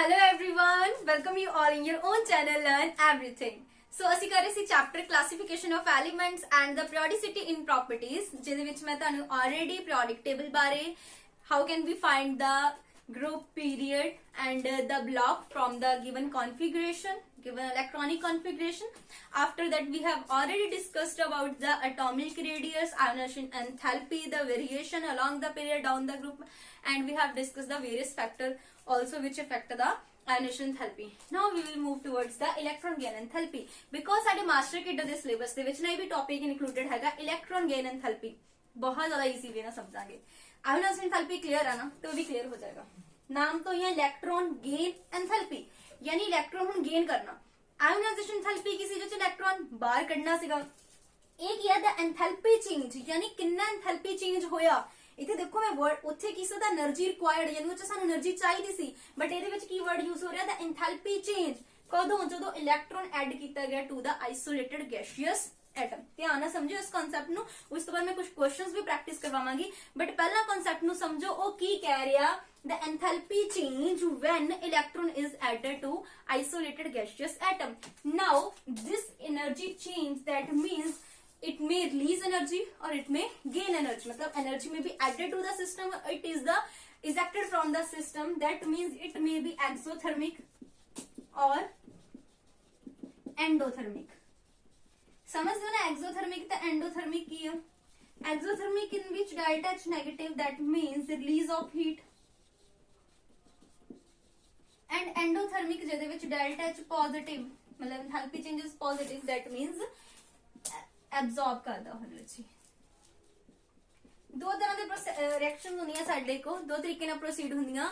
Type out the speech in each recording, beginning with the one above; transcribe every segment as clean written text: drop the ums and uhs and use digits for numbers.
Hello everyone, welcome you all in your own channel Learn Everything. So ਅਸੀਂ ਕਰ ਰਹੇ ਸੀ chapter classification of elements and the periodicity in properties ਜਿਹਦੇ ਵਿੱਚ ਮੈਂ ਤੁਹਾਨੂੰ already periodic table ਬਾਰੇ how can we find the group period and the block from the given configuration, given electronic configuration. After that we have already discussed about the atomic radius, ionization enthalpy, the variation along the period down the group, and we have discussed the various factors also which affect the ionization enthalpy. Now we will move towards the electron gain enthalpy because ਸਾਡੇ master kid ਦੇ syllabus ਦੇ ਵਿੱਚ ਨਾ ਇਹ ਵੀ topic included ਹੈਗਾ electron gain ਐਂਥੈਲਪੀ। ਬਹੁਤ ਜ਼ਿਆਦਾ easy way ਨਾਲ ਸਮਝਾਂਗੇ। ਆਇਓਨਾਈਜ਼ੇਸ਼ਨ ਐਂਥੈਲਪੀ ਕਲੀਅਰ ਹੈ ਨਾ ਤੇ ਉਹ ਵੀ ਕਲੀਅਰ ਹੋ ਜਾਏਗਾ। ਨਾਮ ਤੋਂ ਹੀ ਇਲੈਕਟ੍ਰੋਨ ਗੇਨ ਐਂਥੈਲਪੀ ਯਾਨੀ ਇਲੈਕਟ੍ਰੋਨ ਹੁਣ ਗੇਨ ਕਰਨਾ। ਆਇਓਨਾਈਜ਼ੇਸ਼ਨ ਐਂਥੈਲਪੀ ਕਿਸੇ ਜਿਹਦੇ ਚ ਇਲੈਕਟ੍ਰੋਨ ਬਾਹਰ ਕੱਢਣਾ ਸੀਗਾ। ਇਹ ਕੀ ਹੈ ਦਾ ਐਂਥੈਲਪੀ ਚੇਂਜ ਯਾਨੀ ਕਿੰਨਾ ਐਂਥੈਲਪੀ ਚੇਂਜ ਹੋਇਆ। ਇੱਥੇ ਦੇਖੋ ਮੈਂ ਵਰਡ ਉੱਥੇ ਕਿਸੇ ਦਾ એનર્ਜੀ ਰਿਕੁਆਇਰਡ ਯਾਨੀ ਉਹ ਚ ਸਾਨੂੰ એનર્ਜੀ ਚਾਹੀਦੀ ਸੀ ਬਟ ਇਹਦੇ ਵਿੱਚ ਕੀ ਵਰਡ ਯੂਜ਼ ਹੋ ਰਿਹਾ ਦਾ ਐਂਥੈਲਪੀ ਚੇਂਜ ਕਦੋਂ ਜਦੋਂ ਇਲੈਕਟ੍ਰੋਨ ਐਡ ਕੀਤਾ ਗਿਆ ਟੂ ਦਾ ਆਈਸੋਲੇਟਡ ਗੈਸੀਅਸ ਐਟਮ। ਧਿਆਨ ਨਾਲ ਸਮਝੋ ਇਸ ਕਨਸੈਪਟ ਨੂੰ। ਉਸ ਤੋਂ ਬਾਅਦ ਮੈਂ ਕੁਝ ਕੁਐਸਚਨਸ ਵੀ ਪ੍ਰੈਕਟਿਸ ਕਰਵਾਵਾਂਗੀ ਬਟ ਪਹਿਲਾਂ ਕਨਸੈਪਟ ਨੂੰ ਸਮਝੋ ਉਹ ਕੀ ਕਹਿ ਰਿਹਾ the enthalpy change when electron is added to isolated gaseous atom. Now this energy change that means it may release energy or it may gain energy. मतलब energy may be added to the system, it is the ejected from the system. That means it may be exothermic or endothermic. समझ लो ना exothermic तो endothermic की है। Exothermic in which delta H negative, that means release of heat, and endothermic ਜਿਹਦੇ ਵਿੱਚ delta H positive मतलब enthalpy change is positive, that means absorb ਕਰਦਾ ਉਹ એનર્ਜੀ। ਦੋ ਤਰ੍ਹਾਂ ਦੇ ਰਿਐਕਸ਼ਨ ਹੁੰਦੀਆਂ ਸਾਡੇ ਕੋਲ, ਦੋ ਤਰੀਕੇ ਨਾਲ ਪ੍ਰੋਸੀਡ ਹੁੰਦੀਆਂ।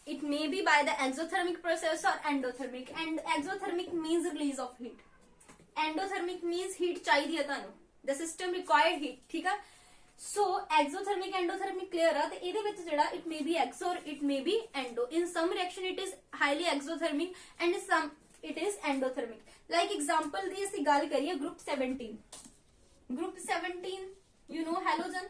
it may be by the exothermic process or endothermic, and exothermic means release of heat, endothermic means heat ਚਾਹੀਦੀ ਹੈ ਤੁਹਾਨੂੰ, the system required heat। ਠੀਕ ਆ। so exothermic endothermic clear ਆ ਤੇ ਇਹਦੇ ਵਿੱਚ ਜਿਹੜਾ it may be exo or it may be endo. in some reaction it is highly exothermic and some it is endothermic. like example ਦੀ ਅਸੀਂ ਗੱਲ ਕਰੀਏ group 17, group 17 you know halogen।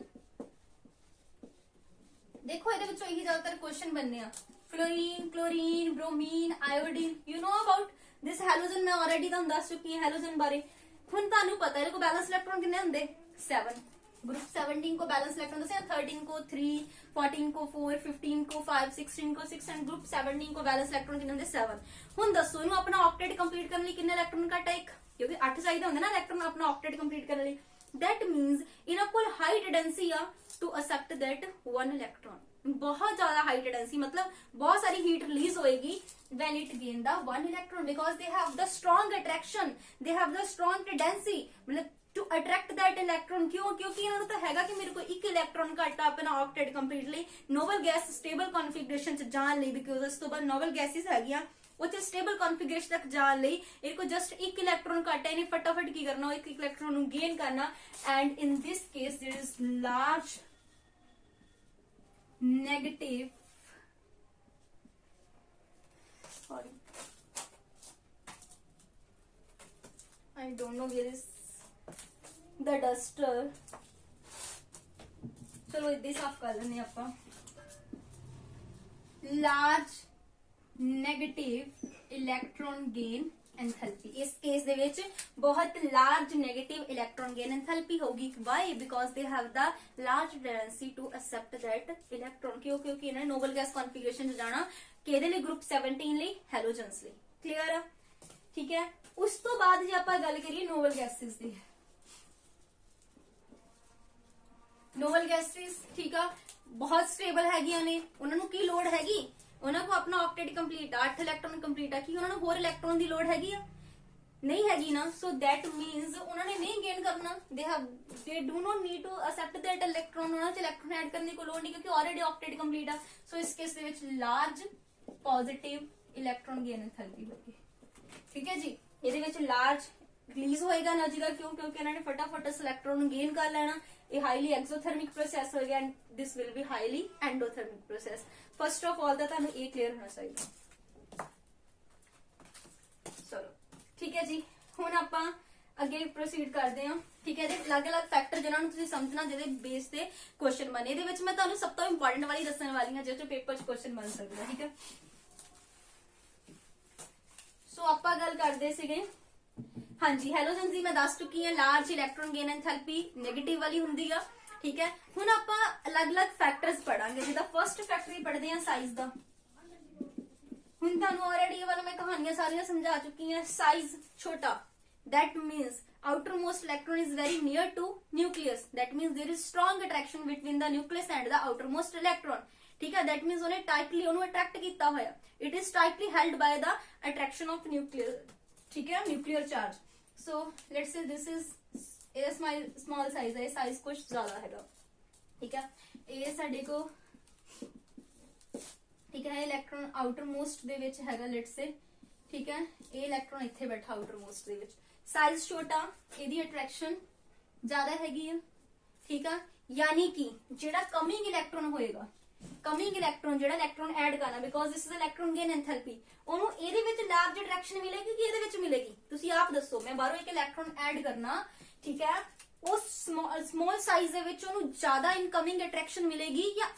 ਦੇਖੋ ਇਹਦੇ ਵਿੱਚੋਂ ਇਹੀ ਜ਼ਿਆਦਾਤਰ ਕੁਐਸਚਨ ਬਣਨੇ ਆ। Fluorine, chlorine, bromine, iodine, you know about this halogen। ਮੈਂ ਆਲਰੇਡੀ ਤੁਹਾਨੂੰ ਦੱਸ ਚੁੱਕੀ ਹਾਂ ਹੈਲੋਜਨ ਬਾਰੇ। ਹੁਣ ਤੁਹਾਨੂੰ ਪਤਾ ਹੈ ਇਹਦੇ ਕੋਲ ਬੈਲੈਂਸ ਇਲੈਕਟ੍ਰੋਨ ਕਿੰਨੇ ਹੁੰਦੇ 7। ग्रुप 17 को बैलेंस इलेक्ट्रॉन दसे 13 को 3, 14 को 4, 15 को 5, 16 को 6 एंड ग्रुप 17 को बैलेंस इलेक्ट्रॉन कितने होंगे 7। हुन दसो इनु अपना ऑक्टेट कंप्लीट करने लिए कितने इलेक्ट्रॉन घट है एक, क्योंकि 8 चाहिए होंगे ना इलेक्ट्रॉन अपना ऑक्टेट कंप्लीट करने लिए। दैट मींस इना कोल हाई टेंडेंसी आ टू एक्सेप्ट दैट 1 इलेक्ट्रॉन। बहुत ज्यादा हाई टेंडेंसी मतलब बहुत सारी हीट रिलीज होएगी when it gain the 1 electron because they have the strong attraction, they have the strong tendency मतलब to attract that electron। क्यों? क्योंकि इन्होंने तो हैगा कि मेरे को एक इलेक्ट्रॉन घट अपना octet completely noble gas stable configuration च जान ਲਈ बिकॉज ਉਸ ਤੋਂ ਬਾਅਦ ਨੋਬਲ ਗੈਸਿਸ ਹੈਗੀਆਂ ਉੱਥੇ ਸਟੇਬਲ ਕਨਫਿਗਰੇਸ਼ਨ ਤੱਕ ਜਾਣ ਲਈ ਇਹ ਕੋ ਜਸਟ ਇੱਕ ਇਲੈਕਟ੍ਰੋਨ ਘਟ ਹੈ ਇਹਨੇ ਫਟਾਫਟ ਕੀ ਕਰਨਾ ਇੱਕ ਇਲੈਕਟ੍ਰੋਨ ਨੂੰ ਗੇਨ ਕਰਨਾ। And in this case there is large negative sorry I don't know where is the duster। ਚਲੋ ਇਦਾਂ ਹੀ ਸਾਫ਼ ਕਰ ਲੈਂਦੇ ਆਪਾਂ। Large negative electron gain enthalpy. ਇਸ ਕੇਸ ਦੇ ਵਿੱਚ ਬਹੁਤ large negative electron gain enthalpy ਹੋਗੀ। Why? Because they have the large tendency to accept that electron. ਕਿਉਂਕਿ ਇਹਨਾਂ ਨੇ ਨੋਬਲ ਗੈਸ ਕਨਫਿਗਰੇਸ਼ਨ ਚ ਜਾਣਾ ਕਿਹਦੇ ਲਈ ਗਰੁੱਪ 17 ਲਈ ਹੈਲੋਜਨਸ ਲਈ। ਕਲੀਅਰ ਆ? ਠੀਕ ਹੈ। ਉਸ ਤੋਂ ਬਾਅਦ ਜੇ ਆਪਾਂ ਗੱਲ ਕਰੀਏ ਨੋਬਲ ਗੈਸਿਸ ਦੀ, ਨੋਬਲ ਗੈਸਿਸ ਠੀਕ ਆ ਬਹੁਤ ਸਟੇਬਲ ਹੈਗੀਆਂ ਨੇ। ਉਹਨਾਂ ਨੂੰ ਕੀ ਲੋੜ ਹੈਗੀ? ਉਹਨਾਂ ਕੋ ਆਪਣਾ ਆਕਟੇਟ ਕੰਪਲੀਟ ਆ 8 ਇਲੈਕਟ੍ਰੋਨ ਕੰਪਲੀਟ ਆ। ਕੀ ਉਹਨਾਂ ਨੂੰ ਹੋਰ ਇਲੈਕਟ੍ਰੋਨ ਦੀ ਲੋੜ ਹੈਗੀ ਆ? ਨਹੀਂ ਹੈਗੀ ਨਾ। ਸੋ ਦੈਟ ਮੀਨਸ ਉਹਨਾਂ ਨੇ ਨਹੀਂ ਗੇਨ ਕਰਨਾ। they do not need to accept that electron। ਉਹਨਾਂ ਚ ਇਲੈਕਟ੍ਰੋਨ ਐਡ ਕਰਨ ਦੀ ਕੋਈ ਲੋੜ ਨਹੀਂ ਕਿਉਂਕਿ ਆਲਰੇਡੀ ਆਕਟੇਟ ਕੰਪਲੀਟ ਆ। ਸੋ ਇਸ ਕੇਸ ਦੇ ਵਿੱਚ large positive electron gain enthalpy ਹੋਗੀ। ਠੀਕ ਹੈ ਜੀ। ਇਹਦੇ ਵਿੱਚ ਲਾਰਜ ਰਿਲੀਜ਼ ਹੋਏਗਾ એનર્ਜੀ ਦਾ। ਕਿਉਂ? ਕਿਉਂਕਿ ਇਹਨਾਂ ਨੇ ਫਟਾਫਟ ਇਸ ਇਲੈਕਟ੍ਰੋਨ ਨੂੰ ਗੇਨ ਕਰ ਲੈਣਾ। ਇਹ ਹਾਈਲੀ ਐਕਸੋਥਰਮਿਕ ਪ੍ਰੋਸੈਸ ਹੋ ਗਿਆ and this will be highly endothermic process. First of all the ਤੁਹਾਨੂੰ ਇਹ ਕਲੀਅਰ ਹੋਣਾ ਚਾਹੀਦਾ। ਚਲੋ ਠੀਕ ਹੈ ਜੀ। ਹੁਣ ਆਪਾਂ ਅੱਗੇ ਪ੍ਰੋਸੀਡ ਕਰਦੇ ਹਾਂ। ਠੀਕ ਹੈ ਜੀ। ਅਲੱਗ-ਅਲੱਗ ਫੈਕਟਰ ਜਿਨ੍ਹਾਂ ਨੂੰ ਤੁਸੀਂ ਸਮਝਣਾ ਜਿਹਦੇ ਬੇਸ ਤੇ ਕੁਐਸਚਨ ਬਣੇ। ਇਹਦੇ ਵਿੱਚ ਮੈਂ ਤੁਹਾਨੂੰ ਸਭ ਤੋਂ ਇੰਪੋਰਟੈਂਟ ਵਾਲੀ ਦੱਸਣ ਵਾਲੀ ਹਾਂ ਜਿਹਦੇ ਚ ਪੇਪਰ 'ਚ ਕੁਐਸਚਨ ਬਣ ਸਕਦਾ। ਠੀਕ ਹੈ। ਸੋ ਆਪਾਂ ਗੱਲ ਕਰਦੇ ਸੀਗੇ ਹਾਂਜੀ ਹੈਲੋਜਨ ਦੀ ਮੈਂ ਦੱਸ ਚੁੱਕੀ ਹਾਂ ਲਾਰਜ ਇਲੈਕਟ੍ਰੋਨ ਗੇਨ ਐਂਥੈਲਪੀ 네ਗੇਟਿਵ ਵਾਲੀ ਹੁੰਦੀ ਆ ਠੀਕ ਹੈ। ਹੁਣ ਆਪਾਂ ਅਲੱਗ-ਅਲੱਗ ਫੈਕਟਰਸ ਪੜਾਂਗੇ ਜਿਹਦਾ ਫਰਸਟ ਫੈਕਟਰ ਹੀ ਪੜਦੇ ਆ ਸਾਈਜ਼ ਦਾ। ਹੁਣ ਤੁਹਾਨੂੰ ਆਲਰੇਡੀ ਇਹ ਵਾਲਾ ਮੈਂ ਕਹਾਣੀਆਂ ਸਾਰੀਆਂ ਸਮਝਾ ਚੁੱਕੀ ਹਾਂ। ਸਾਈਜ਼ ਛੋਟਾ that means outermost electron is very near to nucleus, that means there is strong attraction between the nucleus and the outermost electron ठीक है। that means ਉਹਨੇ टाइटली ਉਹਨੂੰ attract ਕੀਤਾ ਹੋਇਆ, it is tightly held by the attraction of nuclear ठीक है nuclear charge। so let's say this is ਇਹ small size ਹੈ, size ਕੁਝ ਜ਼ਿਆਦਾ ਹੈਗਾ ਠੀਕ ਹੈ। ਇਹ ਸਾਡੇ ਕੋ ਠੀਕ ਹੈ ਇਲੈਕਟ੍ਰੋਨ ਆਊਟਰਮੋਸਟ ਦੇ ਵਿੱਚ ਹੈਗਾ ਲੈਟਸ ਸੇ ਠੀਕ ਹੈ। ਇਹ ਇਲੈਕਟ੍ਰੋਨ ਇੱਥੇ ਬੈਠਾ ਆਊਟਰਮੋਸਟ ਦੇ ਵਿੱਚ, ਸਾਈਜ਼ ਛੋਟਾ, ਇਹਦੀ ਅਟਰੈਕਸ਼ਨ ਜ਼ਿਆਦਾ ਹੈਗੀ ਆ ਠੀਕ ਆ। ਯਾਨੀ ਕਿ ਜਿਹੜਾ ਕਮਿੰਗ ਇਲੈਕਟ੍ਰੋਨ ਹੋਏਗਾ, ਕਮਿੰਗ ਇਲੈਕਟ੍ਰੋਨ ਜਿਹੜਾ ਇਲੈਕਟ੍ਰੋਨ ਐਡ ਕਰਨਾ because this is electron gain enthalpy, ਉਹਨੂੰ ਇਹਦੇ ਵਿੱਚ ਲਾਰਜ ਅਟਰੈਕਸ਼ਨ ਮਿਲੇਗੀ ਕਿ ਇਹਦੇ ਵਿੱਚ ਮਿਲੇਗੀ? ਤੁਸੀਂ ਆਪ ਦੱਸੋ। ਮੈਂ ਬਾਹਰੋਂ ਇੱਕ ਇਲੈਕਟ੍ਰੋਨ ਐਡ ਕਰਨਾ ਠੀਕ ਹੈ, ਉਸ ਸਮਾਲ ਸਾਈਜ਼ ਦੇ ਵਿੱਚ ਉਹਨੂੰ ਜ਼ਿਆਦਾ ਇਨਕਮਿੰਗ ਅਟਰੈਕਸ਼ਨ ਮਿਲੇਗੀ ਜਾਂ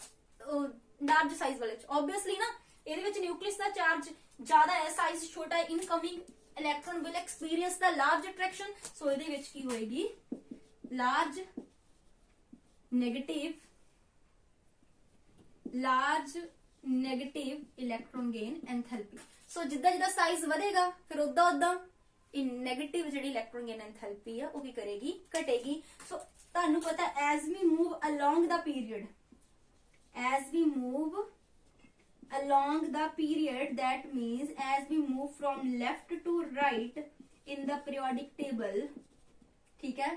ਲਾਰਜ ਸਾਈਜ਼ ਵਾਲੇ ਚ? ਆਬਵੀਅਸਲੀ ਨਾ ਇਹਦੇ ਵਿੱਚ ਨਿਊਕਲੀਅਸ ਦਾ ਚਾਰਜ ਜ਼ਿਆਦਾ ਹੈ, ਸਾਈਜ਼ ਛੋਟਾ ਹੈ, incoming electron will experience the large attraction. So ਇਹਦੇ ਵਿੱਚ ਕੀ ਹੋਏਗੀ? Large negative electron gain enthalpy. So ਜਿੱਦਾਂ ਜਿੱਦਾਂ ਸਾਈਜ਼ ਵਧੇਗਾ ਫਿਰ ਉਦਾਂ ਉਦਾਂ ਇਹ ਨੈਗੇਟਿਵ ਜਿਹੜੀ ਇਲੈਕਟ੍ਰੋਨ ਗੇਨ ਐਂਥੈਲਪੀ ਆ ਉਹ ਕੀ ਕਰੇਗੀ? ਘਟੇਗੀ। ਸੋ ਤੁਹਾਨੂੰ ਪਤਾ as we move along the period, as we move along the period, that means as we move from left to right in the periodic table ठीक है,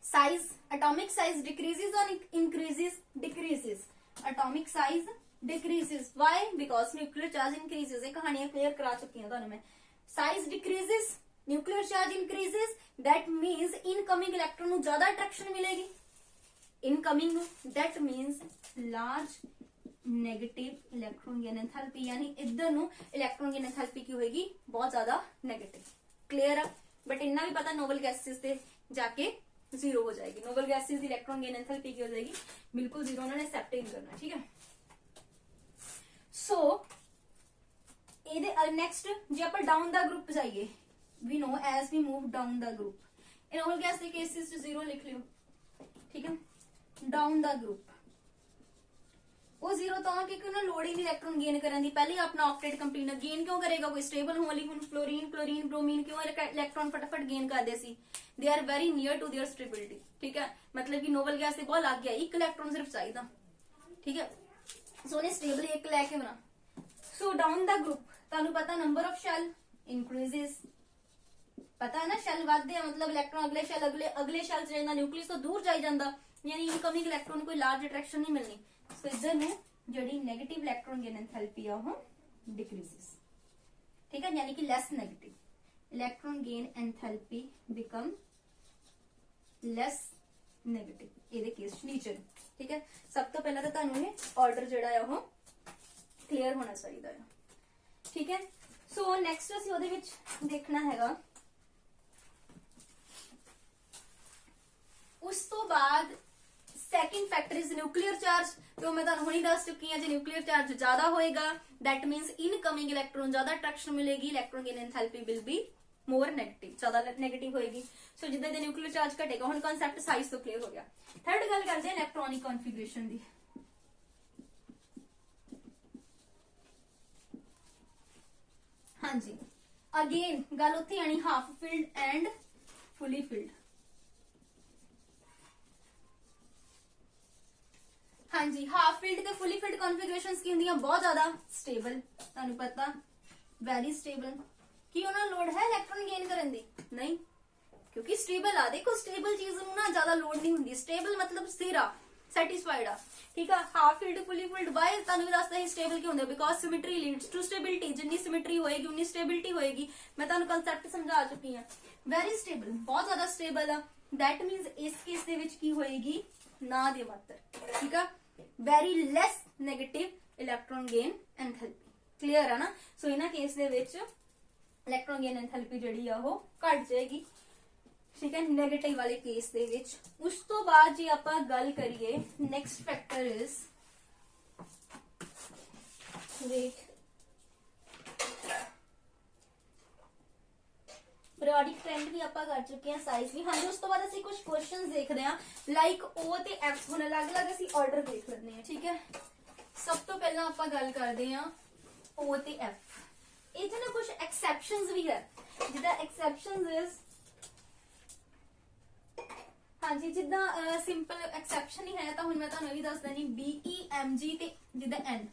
size atomic size decreases or increases? Decreases। atomic size decreases। why? because nuclear charge increases। ये कहानियां clear करा चुकी हूं ਤੁਹਾਨੂੰ मैं। size decreases, nuclear charge increases, that means incoming electron ਨੂੰ ਜ਼ਿਆਦਾ attraction ਮਿਲੇਗੀ। Incoming that means large negative electron gain enthalpy, यानी इधर नु electron gain enthalpy की होगी बहुत ज्यादा नेगेटिव। क्लियर है? बट इतना भी पता नोबल गैसेस से जाके जीरो हो जाएगी। नोबल गैसेस की इलेक्ट्रॉन गेन एंथैल्पी की हो जाएगी बिल्कुल जीरो, उन्होंने एक्सेप्ट ही नहीं करना ठीक है। सो ਇਹਦੇ ਨੈਕਸਟ ਜੇ ਆਪਾਂ ਡਾਊਨ ਦਾ ਗਰੁੱਪ ਜਾਈਏ, ਵੀ ਨੋ as we move down the group, ਇਹ ਨੋਬਲ ਗੈਸ ਦੇ ਕੇਸਿਸ ਚ ਜ਼ੀਰੋ ਲਿਖ ਲਿਓ ਠੀਕ ਹੈ। डाउन द ग्रुप वो जीरो तो क्योंकि उन्हें लोड ही नहीं इलेक्ट्रॉन गेन करने दी, पहले अपना ऑक्टेट कंप्लीट गेन क्यों करेगा? कोई स्टेबल होने वाली, फ्लोरीन क्लोरीन ब्रोमीन क्यों इलेक्ट्रॉन फटाफट गेन करते सी? They are very near to their stability ठीक है। मतलब कि नोबल गैस से बहुत लग गया, एक इलेक्ट्रॉन सिर्फ चाहिए ठीक है। सो उन्हें स्टेबल एक लैके होना। सो डाउन द ग्रुप तुहानू पता नंबर ऑफ शैल इंक्रीजेस, पता है ना शैल वधदे आ मतलब इलेक्ट्रॉन अगले शैल अगले शैल च जांदा, न्यूक्लियस तो दूर जाई जांदा, यानी इनकमिंग इलेक्ट्रॉन कोई लार्ज अट्रैक्शन नहीं मिलनी। सो इधर ने जड़ी नेगेटिव इलेक्ट्रॉन गेन एंथैल्पी आ वो डिक्रीजेस ठीक है, यानी कि less negative electron gain enthalpy become less negative ਇਹਦੇ ਕੇਸ ਨੀਚੇ ਠੀਕ ਹੈ। ਸਭ ਤੋਂ ਪਹਿਲਾਂ ਤਾਂ ਤੁਹਾਨੂੰ ਇਹ ਆਰਡਰ ਜਿਹੜਾ ਆ ਉਹ ਕਲੀਅਰ ਹੋਣਾ ਚਾਹੀਦਾ ਹੈ ਠੀਕ ਹੈ। ਸੋ ਨੈਕਸਟ ਅਸੀਂ ਉਹਦੇ ਵਿੱਚ ਦੇਖਣਾ ਹੈਗਾ ਉਸ ਤੋਂ ਬਾਅਦ second factor is nuclear charge. तो मैं तुहानू हुणी दस चुकी हां, जो न्यूक्लियर चार्ज ज्यादा होएगा दैट मीन्स इनकमिंग इलेक्ट्रॉन ज्यादा अट्रैक्शन मिलेगी, electron gain enthalpy will be more negative, ज्यादा नेगेटिव होएगी। सो जिद्दां जिद्दां न्यूक्लियर चार्ज घटेगा, हुण कांसेप्ट साइज तो क्लियर हो गया। थर्ड गल करदे हां इलेक्ट्रॉनिक कॉन्फिगरेशन दी। हाँ जी अगेन गल उत्थे आनी half filled and fully filled. हाँ जी हाफ फील्ड ते फुली फील्ड कॉन्फिगरेशंस की होंगी बहुत ज्यादा स्टेबल, तुहानू पता वेरी स्टेबल। की उन्हां लोड है इलेक्ट्रॉन गेन करन दी? नहीं, क्योंकि स्टेबल आ। देखो स्टेबल चीज नूं ना ज्यादा लोड नहीं हुंदी, स्टेबल मतलब स्थिर आ, सैटिस्फाइड आ ठीक है। हाफ फील्ड फुली फील्ड बाय तुहानू भी दसदा ही स्टेबल क्यों होंदे, because symmetry leads to stability. जिन्नी सिमेट्री होएगी उन्नी स्टेबिलिटी होएगी। मैं तुहानू कांसेप्ट समझा चुकी हां। वेरी स्टेबल, बहुत ज्यादा स्टेबल आ। दैट मीन्स इस केस दे विच की होएगी ना दे मात्र ठीक है। Very less negative electron gain enthalpy. Clear है ना। सो इन्हां case they which electron gain enthalpy जिहड़ी आ वो घट जाएगी ठीक है, नेगेटिव वाले केस दे विच। उस तो बाद जी आपां गल करिए नेक्स्ट फैक्टर इज वेट। ਵੀ ਆਪਾਂ ਕਰ ਚੁੱਕੇ ਹਾਂ, ਸਾਈਜ਼ ਵੀ। ਹਾਂਜੀ, ਉਸ ਤੋਂ ਬਾਅਦ ਅਸੀਂ ਕੁਝ ਕੁਐਸਚਨਸ ਦੇਖਦੇ ਹਾਂ ਲਾਈਕ O ਤੇ F। ਹੁਣ ਅਲੱਗ-ਅਲੱਗ ਅਸੀਂ ਆਰਡਰ ਦੇਖ ਲੈਂਦੇ ਹਾਂ, ਠੀਕ ਹੈ। ਸਭ ਤੋਂ ਪਹਿਲਾਂ ਆਪਾਂ ਗੱਲ ਕਰਦੇ ਹਾਂ O ਤੇ F। ਇਹ 'ਚ ਨਾ ਕੁਝ ਐਕਸੈਪਸ਼ਨਸ ਵੀ ਹੈ, ਜਿੱਦਾਂ ਐਕਸੈਪਸ਼ਨਸ ਇਜ਼, ਹਾਂਜੀ ਜਿੱਦਾਂ ਸਿੰਪਲ ਐਕਸੈਪਸ਼ਨ ਹੀ ਹੈ ਤਾਂ ਹੁਣ ਮੈਂ ਤੁਹਾਨੂੰ ਇਹ ਵੀ ਦੱਸ ਦਿੰਦੀ BEMG ਤੇ ਜਿੱਦਾਂ N।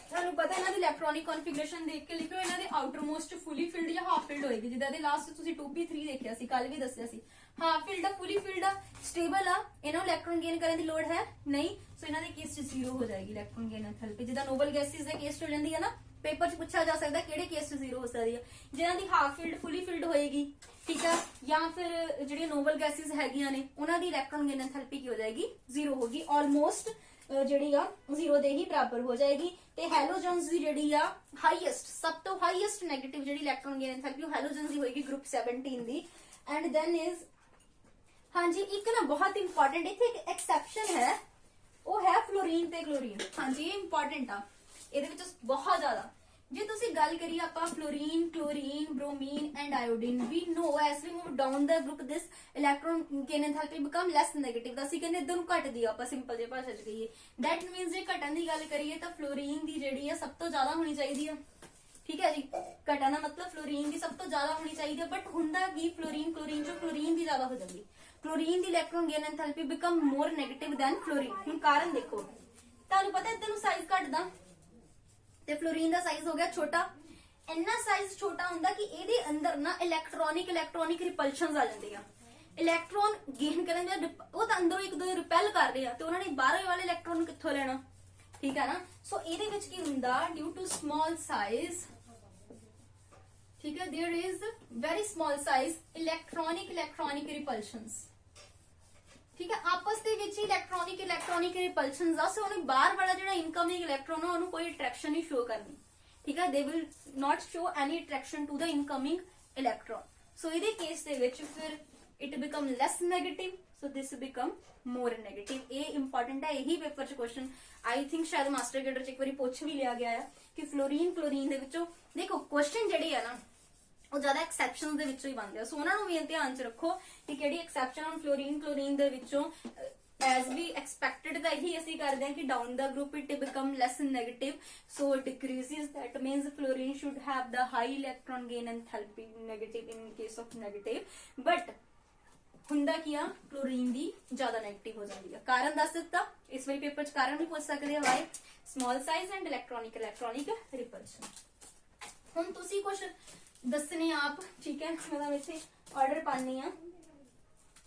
ਤੁਹਾਨੂੰ ਪਤਾ ਇਹਨਾਂ ਦੀ ਇਲੈਕਟ੍ਰੋਨਿਕ ਕਨਫੀਗਰੇਸ਼ਨ ਦੇਖ ਕੇ ਲਿਖੋ, ਇਹਨਾਂ ਦੇ ਆਊਟਰ ਮੋਸਟ ਫੁਲੀ ਫਿਲਡ ਜਾਂ ਹਾਫ ਫਿਲਡ ਹੋਏਗੀ। ਜਿੱਦਾਂ ਦੇ ਲਾਸਟ ਤੁਸੀਂ 2p3 ਦੇਖਿਆ ਸੀ, ਕੱਲ ਵੀ ਦੱਸਿਆ ਸੀ। ਹਾਫ ਫਿਲਡ ਆ, ਫੁਲੀ ਫਿਲਡ ਆ, ਸਟੇਬਲ ਆ, ਇਹਨਾਂ ਨੂੰ ਇਲੈਕਟ੍ਰੋਨ ਗੇਨ ਕਰਨ ਦੀ ਲੋੜ ਹੈ ਨਹੀਂ, ਸੋ ਇਹਨਾਂ ਦੇ ਕੇਸ 'ਚ 0 ਹੋ ਜਾਏਗੀ ਇਲੈਕਟ੍ਰੋਨ ਗੇਨ ਐਂਥੈਲਪੀ। ਜਿੱਦਾਂ ਨੋਬਲ ਗੈਸਿਸ ਦੇ ਕੇਸ 'ਚ ਹੋ ਜਾਂਦੀ ਹੈ ਨਾ, ਪੇਪਰ 'ਚ ਪੁੱਛਿਆ ਜਾ ਸਕਦਾ ਕਿਹੜੇ ਕੇਸ 'ਚ 0 ਹੋ ਸਕਦੀ ਹੈ। ਜਿਹਨਾਂ ਦੀ ਹਾਫ ਫਿਲਡ ਫੁਲੀ ਫਿਲਡ ਹੋਏਗੀ, ਠੀਕ ਆ, ਜਾਂ ਫਿਰ ਜਿਹੜੀਆਂ ਨੋਬਲ ਗੈਸਿਸ ਹੈਗੀਆਂ ਨੇ ਉਹਨਾਂ ਦੀ ਇਲੈਕਟ੍ਰੋਨ ਗੇਨ ਐਂਥੈਲਪੀ ਕੀ ਹੋ ਜਾਏਗੀ, 0 ਹੋਗੀ। ਆਲਮੋਸਟ ਜਿਹੜੀ ਆ 0 ਦੇ ਹੀ ਬਰਾਬਰ ਹੋ ਜਾਏਗੀ। ਤੇ ਹੈਲੋਜਨਸ ਦੀ ਜਿਹੜੀ ਆ ਹਾਈਐਸਟ, ਸਭ ਤੋਂ ਹਾਈਐਸਟ ਨੈਗੇਟਿਵ ਜਿਹੜੀ ਇਲੈਕਟ੍ਰੋਨ ਗੇਨ ਐਂਥੈਲਪੀ ਉਹ ਹੈਲੋਜਨਸ ਦੀ ਹੋਏਗੀ, group 17 the. And then is, ਹਾਂਜੀ ਇੱਕ ਨਾ ਬਹੁਤ ਇੰਪੋਰਟੈਂਟ ਇੱਥੇ ਇੱਕ ਐਕਸੈਪਸ਼ਨ ਹੈ, ਉਹ ਹੈ ਫਲੋਰੀਨ ਤੇ ਕਲੋਰੀਨ। ਹਾਂਜੀ ਇਹ ਇੰਪੋਰਟੈਂਟ ਆ, ਇਹਦੇ ਵਿੱਚ ਬਹੁਤ ਜ਼ਿਆਦਾ। ਜੇ ਤੁਸੀਂ ਗੱਲ ਕਰੀਏ ਆਪਾਂ fluorine, chlorine, bromine and iodine, we know as we move down the group this electron gain enthalpy become less negative. ਤਾਂ ਅਸੀਂ ਕਹਿੰਦੇ ਇਧਰ ਨੂੰ ਘਟਦੀ ਆ, ਆਪਾਂ ਸਿੰਪਲ ਜਿਹੀ ਭਾਸ਼ਾ 'ਚ ਕਹੀਏ। ਦੈਟ ਮੀਨਸ ਜੇ ਘਟਣ ਦੀ ਗੱਲ ਕਰੀਏ ਤਾਂ ਫਲੋਰੀਨ ਦੀ ਜਿਹੜੀ ਆ ਸਭ ਤੋਂ ਜ਼ਿਆਦਾ ਹੋਣੀ ਚਾਹੀਦੀ ਆ, ਠੀਕ ਹੈ ਜੀ। ਘਟਣ ਦਾ ਮਤਲਬ ਫਲੋਰੀਨ ਦੀ ਸਭ ਤੋਂ ਜ਼ਿਆਦਾ ਹੋਣੀ ਚਾਹੀਦੀ ਹੈ, ਬਟ ਹੁੰਦਾ ਕੀ ਫਲੋਰੀਨ ਕਲੋਰੀਨ ਚੋਂ ਕਲੋਰੀਨ ਦੀ ਜ਼ਿਆਦਾ ਹੋ ਜਾਂਦੀ। ਕਲੋਰੀਨ ਦੀ ਇਲੈਕਟ੍ਰੋਨ ਗੇਨ ਐਂਥੈਲਪੀ ਬਿਕਮ ਮੋਰ ਨੈਗੇਟਿਵ ਦੈਨ ਫਲੋਰੀਨ। ਹੁਣ ਕਾਰਨ ਦੇਖੋ, ਤੁਹਾਨੂੰ ਪਤਾ ਇਧਰ ਨੂੰ ਸਾਈਜ਼ ਘਟਦਾ ਤੇ ਫਲੋਰੀਨ ਦਾ ਸਾਈਜ਼ ਹੋ ਗਿਆ ਛੋਟਾ। ਇੰਨਾ ਸਾਈਜ਼ ਛੋਟਾ ਹੁੰਦਾ ਕਿ ਇਹਦੇ ਅੰਦਰ ਨਾ ਇਲੈਕਟ੍ਰੋਨਿਕ ਰਿਪਲਸ਼ਨਸ ਆ ਜਾਂਦੀਆਂ। ਇਲੈਕਟ੍ਰੋਨ ਗੇਨ ਕਰਨ ਦੇ ਉਹ ਤਾਂ ਅੰਦਰੋਂ ਇੱਕ ਦੂਜੇ ਰਿਪੈਲ ਕਰ ਰਹੇ ਆ, ਤੇ ਉਹਨਾਂ ਨੇ ਬਾਹਰੋਂ ਵਾਲੇ ਇਲੈਕਟ੍ਰੋਨ ਕਿੱਥੋਂ ਲੈਣਾ, ਠੀਕ ਹੈ ਨਾ। ਸੋ ਇਹਦੇ ਵਿੱਚ ਕੀ ਹੁੰਦਾ, ਡਿਊ ਟੂ ਸਮਾਲ ਸਾਈਜ਼, ਠੀਕ ਹੈ, there is very small size electronic repulsions, ठीक है। आपस ਦੇ ਵਿੱਚ ਇਲੈਕਟ੍ਰੋਨਿਕ ਰਿਪਲਸ਼ਨਸ ਆ। ਸੋ ਉਹਨੇ ਬਾਹਰ ਵਾਲਾ ਜਿਹੜਾ ਇਨਕਮਿੰਗ ਇਲੈਕਟ੍ਰੋਨ ਆ ਉਹਨੂੰ ਕੋਈ ਅਟਰੈਕਸ਼ਨ ਨਹੀਂ ਸ਼ੋ ਕਰਨੀ, ਠੀਕ ਹੈ। they will not show any attraction to the incoming electron. so ਇਹਦੇ ਕੇਸ ਦੇ ਵਿੱਚ ਫਿਰ it become less negative, so this become more negative. ਇਹ ਇੰਪੋਰਟੈਂਟ ਹੈ, ਇਹੀ ਪੇਪਰ 'ਚ ਕੁਐਸਚਨ ਆਈ ਥਿੰਕ ਸ਼ਾਇਦ ਮਾਸਟਰ ਗੇਡਰ 'ਚ ਇੱਕ ਵਾਰੀ ਪੁੱਛ ਵੀ ਲਿਆ ਗਿਆ ਹੈ ਕਿ ਫਲੋਰੀਨ ਕਲੋਰੀਨ ਦੇ ਵਿੱਚੋਂ ਦੇਖੋ ਕੁਐਸਚਨ ਜਿਹੜੇ ਆ ਨਾ ਉਹ ਜ਼ਿਆਦਾ ਐਕਸੈਪਸ਼ਨ ਦੇ ਵਿੱਚੋਂ ਹੀ ਬਣਦੇ ਆ। ਸੋ ਉਹਨਾਂ ਨੂੰ ਵੀ ਧਿਆਨ 'ਚ ਰੱਖੋ ਕਿ ਕਿਹੜੀ ਐਕਸੈਪਸ਼ਨ on ਫਲੋਰੀਨ ਕਲੋਰੀਨ ਦੇ ਵਿੱਚੋਂ as we expected ਤਾਂ ਇਹੀ ਅਸੀਂ ਕਰਦੇ ਹਾਂ ਕਿ down the group it become less negative, so it decreases. That means fluorine should have the high electron gain enthalpy, negative in case of negative, but ਹੁੰਦਾ ਕੀ ਆ ਕਲੋਰੀਨ ਦੀ ਜ਼ਿਆਦਾ ਨੈਗੇਟਿਵ ਹੋ ਜਾਂਦੀ ਆ। ਕਾਰਨ ਦੱਸ ਦਿੱਤਾ, ਇਸ ਵਾਰੀ ਪੇਪਰ 'ਚ ਕਾਰਨ ਵੀ ਪੁੱਛ ਸਕਦੇ ਆ, why small size and electronic repulsion. ਹੁਣ ਤੁਸੀਂ ਕੁਝ ਦੱਸਣੇ ਆਪ, ਠੀਕ ਹੈ। ਮੈਂ ਤਾਂ ਇੱਥੇ ਆਰਡਰ ਪਾਣੀ ਆ,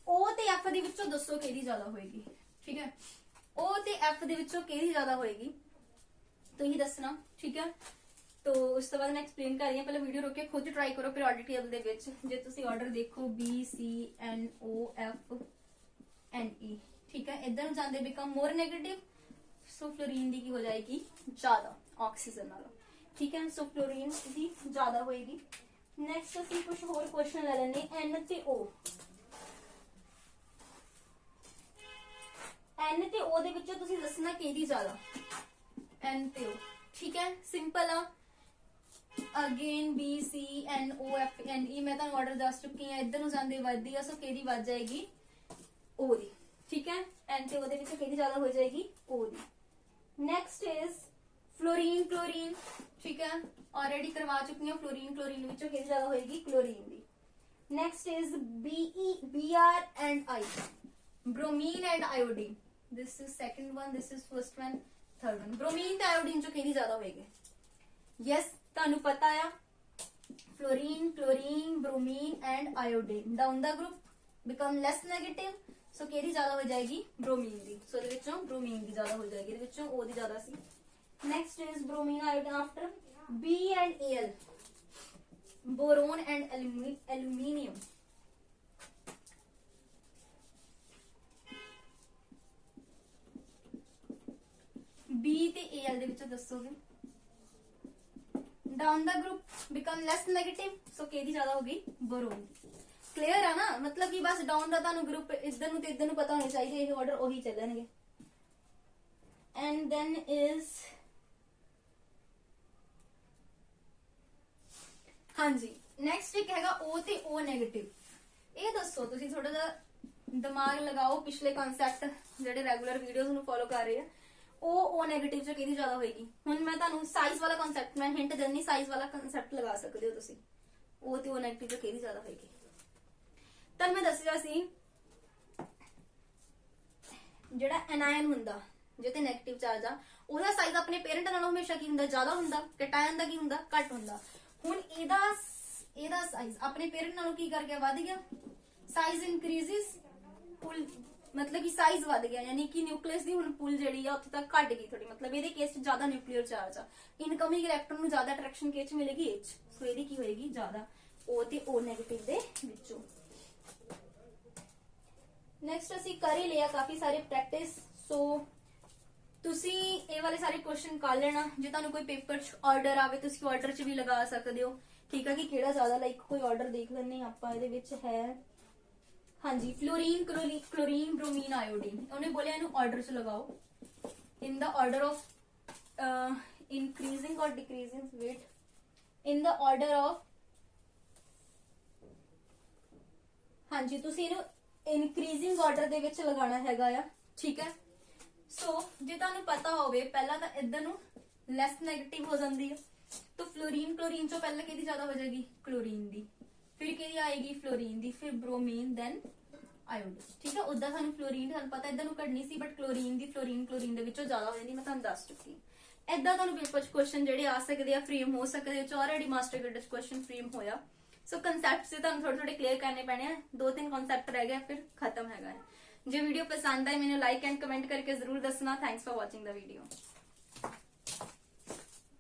O ਤੇ F ਦੇ ਵਿੱਚੋਂ ਦੱਸੋ ਕਿਹਦੀ ਜ਼ਿਆਦਾ ਹੋਏਗੀ, ਠੀਕ ਹੈ। O ਤੇ F ਦੇ ਵਿੱਚੋਂ ਕਿਹਦੀ ਜ਼ਿਆਦਾ ਹੋਏਗੀ ਤੁਸੀਂ ਦੱਸਣਾ, ਠੀਕ ਹੈ। तो ਉਸ ਤੋਂ ਬਾਅਦ ਮੈਂ ਐਕਸਪਲੇਨ ਕਰ ਰਹੀ ਹਾਂ, ਪਹਿਲਾਂ ਵੀਡੀਓ ਰੋਕ ਕੇ ਖੁਦ ਟਰਾਈ ਕਰੋ ਪੀਰੀਓਡਿਕ ਟੇਬਲ ਦੇ ਵਿੱਚ। ਜੇ ਤੁਸੀਂ ਆਰਡਰ ਦੇਖੋ BCNOFNE, ਠੀਕ ਹੈ, ਇਧਰ ਨੂੰ ਜਾਂਦੇ ਬਿਕਮ ਮੋਰ ਨੈਗੇਟਿਵ, ਸੋ ਫਲੋਰੀਨ ਦੀ ਕੀ ਹੋ ਜਾਏਗੀ ਜ਼ਿਆਦਾ ਆਕਸੀਜਨ ਨਾਲੋਂ, ਠੀਕ ਹੈ। ਸੋ ਫਲੋਰੀਨ ਦੀ ਜ਼ਿਆਦਾ ਹੋਏਗੀ। ਨੈਕਸਟ ਅਸੀਂ ਕੁਝ ਹੋਰ ਕੁਐਸਚਨ ਲੈ ਲੈਣੇ, N ਤੇ O। N ਤੇ O ਦੇ ਵਿੱਚੋਂ ਤੁਸੀਂ ਦੱਸਣਾ ਕਿਹਦੀ ਜ਼ਿਆਦਾ, N ਤੇ O, ਠੀਕ ਹੈ। ਸਿੰਪਲ ਆ, ਅਗੇਨ BCNOFNE ਮੈਂ ਤੁਹਾਨੂੰ ਆਰਡਰ ਦੱਸ ਚੁੱਕੀ ਹਾਂ, ਇੱਧਰ ਨੂੰ ਜਾਂਦੇ ਵੱਧਦੀ ਆ, ਸੋ ਕਿਹਦੀ ਵੱਧ ਜਾਏਗੀ O ਦੀ, ਠੀਕ ਹੈ। N ਤੇ O ਦੇ ਵਿੱਚ ਕਿਹਦੀ ਜ਼ਿਆਦਾ ਹੋ ਜਾਏਗੀ O the. Next is fluorine chlorine, ਠੀਕ ਹੈ, ਆਲਰੇਡੀ ਕਰਵਾ ਚੁੱਕੀ ਹਾਂ। ਫਲੋਰੀਨ ਕਲੋਰੀਨ ਵਿੱਚੋਂ ਕਿਹਦੀ ਜ਼ਿਆਦਾ ਹੋਏਗੀ chlorine the. Next is BR and I, bromine and iodine. This is second one, this is first one, third one. bromine ਤੇ iodine ਚੋਂ ਕਿਹਦੀ ਜ਼ਿਆਦਾ ਹੋਏਗੀ? Yes, ਤੁਹਾਨੂੰ ਪਤਾ ਆ, fluorine, chlorine, bromine and iodine. Down the group become less negative, so ਕਿਹਦੀ ਜ਼ਿਆਦਾ ਹੋ ਜਾਏਗੀ bromine ਦੀ। so ਇਹਦੇ ਵਿੱਚੋਂ bromine ਦੀ ਜ਼ਿਆਦਾ ਹੋ ਜਾਏਗੀ, ਇਹਦੇ ਵਿੱਚੋਂ O ਦੀ ਜ਼ਿਆਦਾ ਸੀ। next is bromine iodine after B and Al, boron and aluminium. B ਤੇ Al ਦੇ ਵਿੱਚੋਂ ਦੱਸੋਗੇ। Down the group become less negative, so किहदी ज्यादा होगी बोरोन दी। क्लियर है ना, मतलब कि बस डाउन दा तानू ग्रुप इधर नु ते इधर नु पता होना चाहिए, ये ऑर्डर वही चलणगे। एंड देन इज हाँ जी, नेक्स्ट ਇੱਕ ਹੈਗਾ O ਤੇ O ਨੈਗੇਟਿਵ। ਇਹ ਦੱਸੋ ਤੁਸੀਂ ਥੋੜਾ ਜਿਹਾ ਦਿਮਾਗ ਲਗਾਓ, ਪਿਛਲੇ ਕਨਸੈਪਟ ਜਿਹੜੇ ਰੈਗੂਲਰ ਵੀਡੀਓਜ਼ ਨੂੰ ਫੋਲੋ ਕਰ ਰਹੇ ਆ, O ਨੈਗੇਟਿਵ ਚ ਕਿਹਦੀ ਜ਼ਿਆਦਾ ਹੋਏਗੀ? ਹੁਣ ਮੈਂ ਤੁਹਾਨੂੰ ਸਾਈਜ਼ ਵਾਲਾ ਕਨਸੈਪਟ, ਮੈਂ ਹਿੰਟ ਦਿੰਨੀ, ਸਾਈਜ਼ ਵਾਲਾ ਕਨਸੈਪਟ ਲਗਾ ਸਕਦੇ ਹੋ ਤੁਸੀਂ। O ਤੇ O ਨੈਗੇਟਿਵ ਚ ਕਿਹਦੀ ਜ਼ਿਆਦਾ ਹੋਏਗੀ? ਤਾਂ ਮੈਂ ਦੱਸਿਆ ਸੀ ਜਿਹੜਾ ਐਨਾਇਨ ਹੁੰਦਾ ਜੇ ਤੇ ਨੈਗੇਟਿਵ ਚਾਰਜ ਆ, ਉਹਦਾ ਸਾਈਜ਼ ਆਪਣੇ ਪੇਰੈਂਟ ਨਾਲੋਂ ਹਮੇਸ਼ਾ ਕੀ ਹੁੰਦਾ? ਜ਼ਿਆਦਾ ਹੁੰਦਾ। ਕੈਟਾਇਨ ਦਾ ਕੀ ਹੁੰਦਾ? ਘੱਟ ਹੁੰਦਾ। ਹੁਣ ਇਹਦਾ ਸਾਈਜ਼ ਆਪਣੇ ਪੇਰੈਂਟ ਨਾਲੋਂ ਕੀ ਕਰ ਗਿਆ? ਵੱਧ ਗਿਆ। ਸਾਈਜ਼ ਇਨਕਰੀਜ਼ਸ, ਪੁਲ ਮਤਲਬ ਕਿ ਸਾਈਜ਼ ਵੱਧ ਗਿਆ, ਯਾਨੀ ਕਿ ਨਿਊਕਲੀਅਸ ਦੀ ਹੁਣ ਪੁਲ ਜਿਹੜੀ ਆ ਉੱਥੇ ਤੱਕ ਘਟ ਗਈ ਥੋੜੀ, ਮਤਲਬ ਇਹਦੇ ਕੇਸ 'ਚ ਜ਼ਿਆਦਾ ਨਿਊਕਲੀਅਰ ਚਾਰਜ ਆ। ਇਨਕਮਿੰਗ ਇਲੈਕਟ੍ਰੋਨ ਨੂੰ ਜ਼ਿਆਦਾ ਅਟਰੈਕਸ਼ਨ ਕਿਹ 'ਚ ਮਿਲੇਗੀ? ਇਹ 'ਚ। ਸੋ ਇਹਦੀ ਕੀ ਹੋਏਗੀ? ਜ਼ਿਆਦਾ। O ਤੇ O ਨੈਗੇਟਿਵ ਦੇ ਵਿੱਚੋਂ। ਨੈਕਸਟ ਅਸੀਂ ਕਰ ਹੀ ਲਿਆ ਕਾਫੀ ਸਾਰੇ ਪ੍ਰੈਕਟਿਸ। ਸੋ ਤੁਸੀਂ ਇਹ ਵਾਲੇ ਸਾਰੇ ਕੁਐਸਚਨ ਕਰ ਲੈਣਾ। ਜੇ ਤੁਹਾਨੂੰ ਕੋਈ ਪੇਪਰ 'ਚ ਆਰਡਰ ਆਵੇ ਤੁਸੀਂ ਆਰਡਰ 'ਚ ਵੀ ਲਗਾ ਸਕਦੇ ਹੋ, ਠੀਕ ਹੈ, ਕਿ ਕਿਹੜਾ ਜ਼ਿਆਦਾ, ਲਾਈਕ ਕੋਈ ਆਰਡਰ ਦੇਖ ਲੈਣੇ ਆਪਾਂ। ਇਹਦੇ ਵਿੱਚ ਹੈ ਹਾਂਜੀ ਫਲੋਰੀਨ, ਕਲੋਰੀਨ, ਬ੍ਰੋਮੀਨ, ਆਇਓਡੀਨ। ਉਹਨੇ ਬੋਲਿਆ ਇਹਨੂੰ ਆਰਡਰ 'ਚ ਲਗਾਓ in the order of increasing or decreasing weight, in the order of, ਹਾਂਜੀ ਤੁਸੀਂ ਇਹਨੂੰ ਇਨਕਰੀਜ਼ਿੰਗ ਆਰਡਰ ਦੇ ਵਿੱਚ ਲਗਾਉਣਾ ਹੈਗਾ ਆ, ਠੀਕ ਹੈ। ਸੋ ਜੇ ਤੁਹਾਨੂੰ ਪਤਾ ਹੋਵੇ ਪਹਿਲਾਂ ਤਾਂ ਇੱਧਰ ਨੂੰ ਲੈਸ ਨੈਗੇਟਿਵ ਹੋ ਜਾਂਦੀ ਹੈ, ਤਾਂ ਫਲੋਰੀਨ ਕਲੋਰੀਨ ਚੋਂ ਪਹਿਲਾਂ ਕਿਹਦੀ ਜ਼ਿਆਦਾ ਹੋ ਜਾਏਗੀ? ਕਲੋਰੀਨ ਦੀ। ਫਿਰ ਕਿਹਦੀ ਆਏਗੀ? ਫਲੋਰੀਨ ਦੀ। ਫਿਰ ਬ੍ਰੋਮੀਨ, ਦੈਨ ਆਇਓਡੀਨ, ਠੀਕ ਹੈ। ਉਦਾਂ ਸਾਨੂੰ ਫਲੋਰੀਨ ਤੁਹਾਨੂੰ ਪਤਾ ਇੱਧਰ ਨੂੰ ਘਟਣੀ ਸੀ, ਬਟ ਕਲੋਰੀਨ ਦੀ ਕਲੋਰੀਨ ਦੇ ਵਿੱਚੋਂ ਜ਼ਿਆਦਾ ਹੋ ਜਾਂਦੀ, ਮੈਂ ਤੁਹਾਨੂੰ ਦੱਸ ਚੁੱਕੀ। ਏਦਾਂ ਤੁਹਾਨੂੰ ਪੇਪਰ 'ਚ ਕੁਐਸਚਨ ਜਿਹੜੇ ਆ ਸਕਦੇ ਆ, ਫਰੇਮ ਹੋ ਸਕਦੇ ਆ। ਆਲਰੇਡੀ ਮਾਸਟਰ ਗ੍ਰੇਡ 'ਚ ਕੁਐਸਚਨ ਫਰੇਮ ਹੋਇਆ। ਸੋ ਕਨਸੈਪਟ से ਤੁਹਾਨੂੰ ਥੋੜੇ ਕਲੀਅਰ ਕਰਨੇ ਪੈਣੇ ਆ। 2-3 ਕਨਸੈਪਟ ਰਹਿ ਗਏ, ਫਿਰ ਖਤਮ ਹੈਗਾ। ਜੇ ਵੀਡੀਓ ਪਸੰਦ ਆਏ ਮੈਨੂੰ ਲਾਈਕ ਐਂਡ ਕਮੈਂਟ ਕਰਕੇ ਜ਼ਰੂਰ ਦੱਸਣਾ। ਥੈਂक्स फॉर वाचिंग द वीडियो।